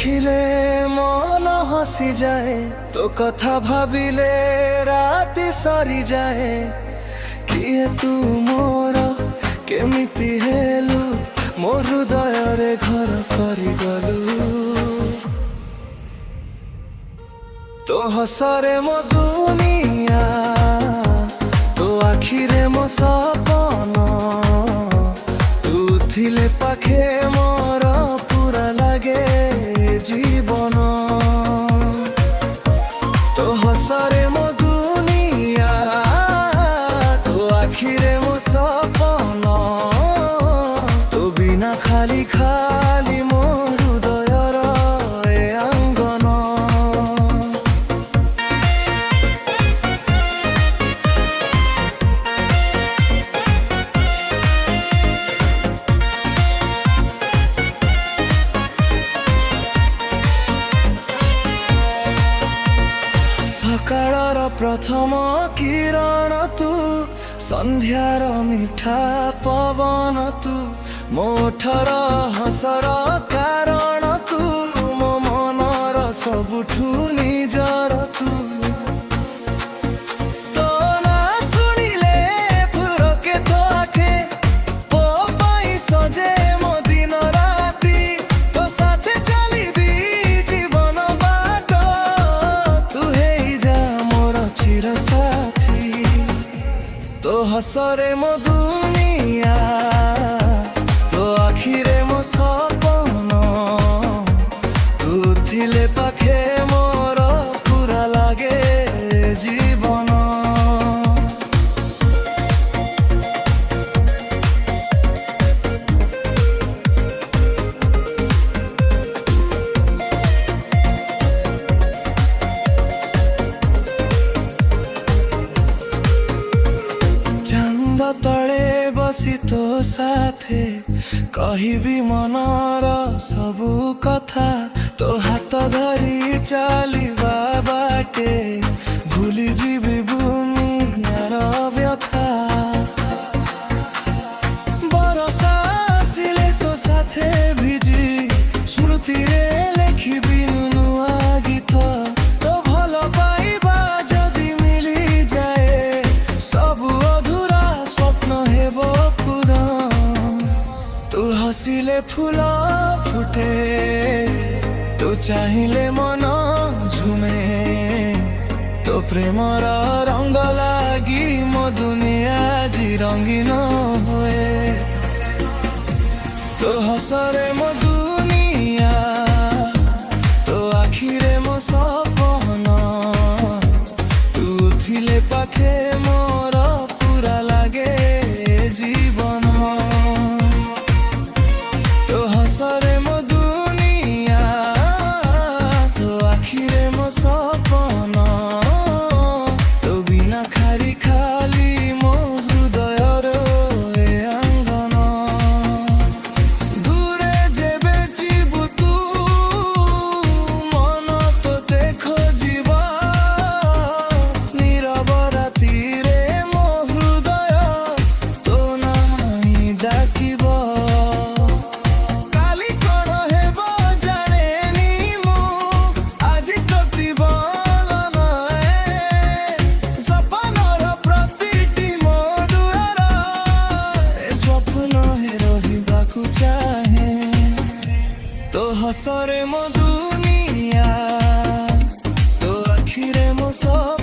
দেখিলে মন হসি যায়, তো কথা ভাবিলে রাতি সরি যায়। কিଏ ତୁ ମୋର କେମିତି ହେଲୁ, ମୋ ହୃଦୟରେ ଘର କରିଗଲୁ। ତୋ ହସରେ ମୋ ଦୁନିଆ, ତୋ ଆଖିରେ ମୋ ସପନ, ତୁ ଥିଲେ ପାଖେ ମୋର ପୁରା ଲାଗେ ଜୀବନ। ତୋ ହସରେ ମୋ ଦୁନିଆ, ତୋ ଆଖିରେ ମୋ ସପନ, ତୋ ବିନା ଖାଲି ଖାଲି ମୋ ହୃଦୟର ଏ ଆଙ୍ଗନ। ସକାଳର ପ୍ରଥମ କିରଣ ତୁ, ସନ୍ଧ୍ୟାର ମିଠା ପବନ ତୁ, ମୋ ଓଠର ହସର କାରଣ ତୁ, ମୋ ମନର ସବୁଠୁ ନିଜର ତୁ। ତୋ ନାଁ ଶୁଣିଲେ ପୁଲକେ ତୋ ଆଖେ, ତୋ ପାଇଁ ସଜେ ମୋ ଦିନ ରାତି। ତୋ ସାଥେ ଚାଲିବି ଜୀବନ ବାଟ, ତୁ ହେଇଯା ମୋର ଚିରସାଥୀ। ତୋ ହସରେ ମୋ ଦୁନିଆ, ତୋ ଆଖିରେ ମୋ ସପନ, ତୁ ଥିଲେ ପାଖେ ମୋର ପୁରା ଲାଗେ ଜୀବନ। ଚାନ୍ଦ ତଳେ ବସି ତୋ ସାଥେ କହିବି ମନର ସବୁ କଥା। ତୋ ହାତ ଧରି ଚାଲିବା ବାଟେ ଭୁଲିଯିବି ଦୁନିଆର ବ୍ୟଥା। ବରଷା ଆସିଲେ ତୋ ସାଥେ ଭିଜି, ସ୍ମୃତିରେ ଲେଖିବି ନୂଆ ଗୀତ। ତୋ ଭଲ ପାଇବା ଯଦି ମିଳିଯାଏ, ସବୁ ଅଧୁରା ସ୍ୱପ୍ନ ହେବ ପୂରଣ। ତୁ ହସିଲେ ଫୁଲ ଫୁଟେ, ତୁ ଚାହିଁଲେ ମନ ଝୁମେ। ତୋ ପ୍ରେମର ରଙ୍ଗ ଲାଗି ମୋ ଦୁନିଆ ଆଜି ରଙ୍ଗୀନ ହୁଏ। ତୋ ହସରେ ମୋ ଦୁନିଆ, ତୋ ଆଖିରେ ମୋ ସପନ, ତୁ ଥିଲେ ପାଖେ ମୋର ପୁରା ଲାଗେ ଜୀବନ। ତୋ ହସରେ ମୋ ଦୁନିଆ, ତୋ ଆଖିରେ ମୋ ସପନ, ତୋ ବିନା ଖାଲି ଖାଲି ମୋ ହୃଦୟର ଏ ଆଙ୍ଗନ। ଦୂରେ ଯେବେ ଯିବୁ ତୁ, ମନ ତୋତେ ଖୋଜିବ। ନୀରବ ରାତିରେ ମୋ ହୃଦୟ ତୋ ନାଁ ହିଁ ଡାକିବ। କାଲି କଣ ହେବ ଜାଣେନି ମୁଁ, ଆଜି ତୋତି ଭଲ ନଏ। ସପନର ପ୍ରତିଟି ମୋ ଦୁଆର, ଏ ସ୍ୱପ୍ନ ହିଁ ରହିବାକୁ ଚାହେଁ। ତୋ ହସରେ ମୋ ଦୁନିଆ, ତୋ ଆଖିରେ ମୋ ସପନ।